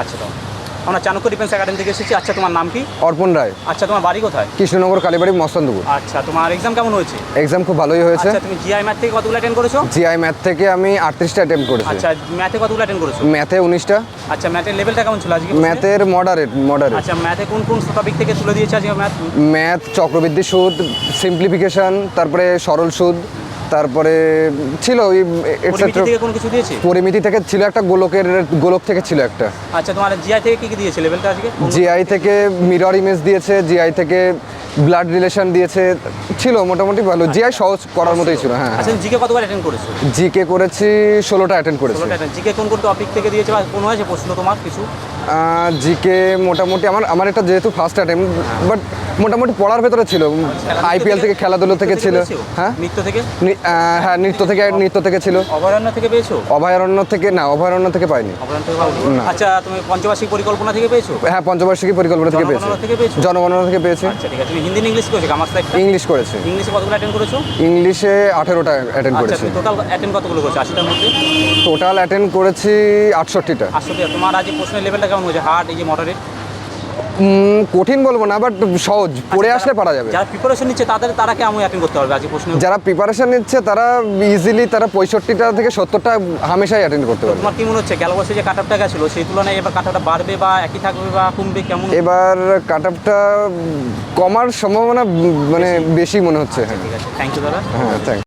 আচ্ছা তো আমরা চাণক্য ডিফেন্স একাডেমি থেকে এসেছি। আচ্ছা তোমার নাম কি? অর্পণ রায়। আচ্ছা তোমার বাড়ি কোথায়? কৃষ্ণনগর কালীবাড়ি মস্তানদপুর। আচ্ছা তোমার এক্সাম কেমন হয়েছে? এক্সাম খুব ভালোই হয়েছে। আচ্ছা তুমি জিআই ম্যাথ থেকে কতগুলো অ্যাটেন্ড করেছো? জিআই ম্যাথ থেকে আমি 38টা অ্যাটেম্প্ট করেছি। আচ্ছা ম্যাথে কতগুলো অ্যাটেন্ড করেছো? ম্যাথে 19টা। আচ্ছা ম্যাথের লেভেলটা কেমন ছিল আজকে? ম্যাথের মডারেট। আচ্ছা ম্যাথে কোন কোন টপিক থেকে তুলে দিয়েছে আজকে ম্যাথ? ম্যাথ, চক্রবৃদ্ধি সুদ, সিম্পলিফিকেশন, তারপরে সরল সুদ, তারপরে ছিল ওই পরিমিতি থেকে কোন কিছু দিয়েছে? পরিমিতি থেকে ছিল একটা, গোলক থেকে ছিল একটা। আচ্ছা তোমার জিআই থেকে কি কি দিয়েছে লেভেলটা আজকে? জিআই থেকে মিরর ইমেজ দিয়েছে, জিআই থেকে ব্লাড রিলেশন দিয়েছে, ছিল মোটামুটি ভালো। জিআই সহজ করার মতোই ছিল। হ্যাঁ। আচ্ছা জিকে কতবার অ্যাটেন্ড করেছো? জিকে করেছি 16টা অ্যাটেন্ড করেছি। 16টা অ্যাটেন্ড। জিকে কোন কোন টপিক থেকে দিয়েছে বা কোন হয়েছে প্রশ্ন তোমার কিছু? জিকে মোটামুটি আমার এটা যেহেতু ফার্স্ট অ্যাটেম্প, বাট মোটামুটি পড়ার ভেতরে ছিল। আইপিএল থেকে, খেলাধুলো থেকে ছিল। হ্যাঁ নৃত্য থেকে? হ্যাঁ নৃত্য থেকে ছিল। অভয়ারণ্য থেকে পেয়েছো? অভয়ারণ্য থেকে না, অভয়ারণ্য থেকে পাইনি। অভয়ারণ্য থেকে পাওনি? আচ্ছা তুমি পঞ্চবার্ষিক পরিকল্পনা থেকে পেয়েছো? হ্যাঁ পঞ্চবার্ষিকী পরিকল্পনা থেকে পেয়েছি। জনগণনা থেকে পেয়েছো? জনগণনা থেকে পেয়েছি। আচ্ছা ঠিক আছে। তুমি হিন্দি ইংলিশ করেছো? কমার্স লাইফ ইংলিশ করেছি। ইংলিশে কতগুলো অ্যাটেন্ড করেছো? ইংলিশে 18টা অ্যাটেন্ড আচ্ছা করেছি। তুমি টোটাল অ্যাটেন্ড কতগুলো করেছো 80টার মধ্যে? টোটাল অ্যাটেন্ড করেছি 68টা। 80টা। তোমার আজ প্রশ্নের লেভেলটা কেমন হয়েছে? হার্ড, এই যে মডারেট? কঠিন বলবো না, বাট সহজ, পড়ে আসলে পারা যাবে। যারা প্রিপারেশন নিচ্ছে তারা কেমন অ্যাটেন্ড করতে পারবে আজকে প্রশ্ন? যারা প্রিপারেশন নিচ্ছে তারা ইজিলি 65টা থেকে 70টা হামেশাই অ্যাটেন্ড করতে পারবে। তোমার কি মনে হচ্ছে গেল বছর যে কাট আপটা গেছিলো সেই তুলনায় এবার কাট আপটা বাড়বে বা একই থাকবে বা কমবে কেমন? এবার কাট আপটা কমার সম্ভাবনা মানে বেশি মনে হচ্ছে। ঠিক আছে, থ্যাংক ইউ দাদা। হ্যাঁ থ্যাংক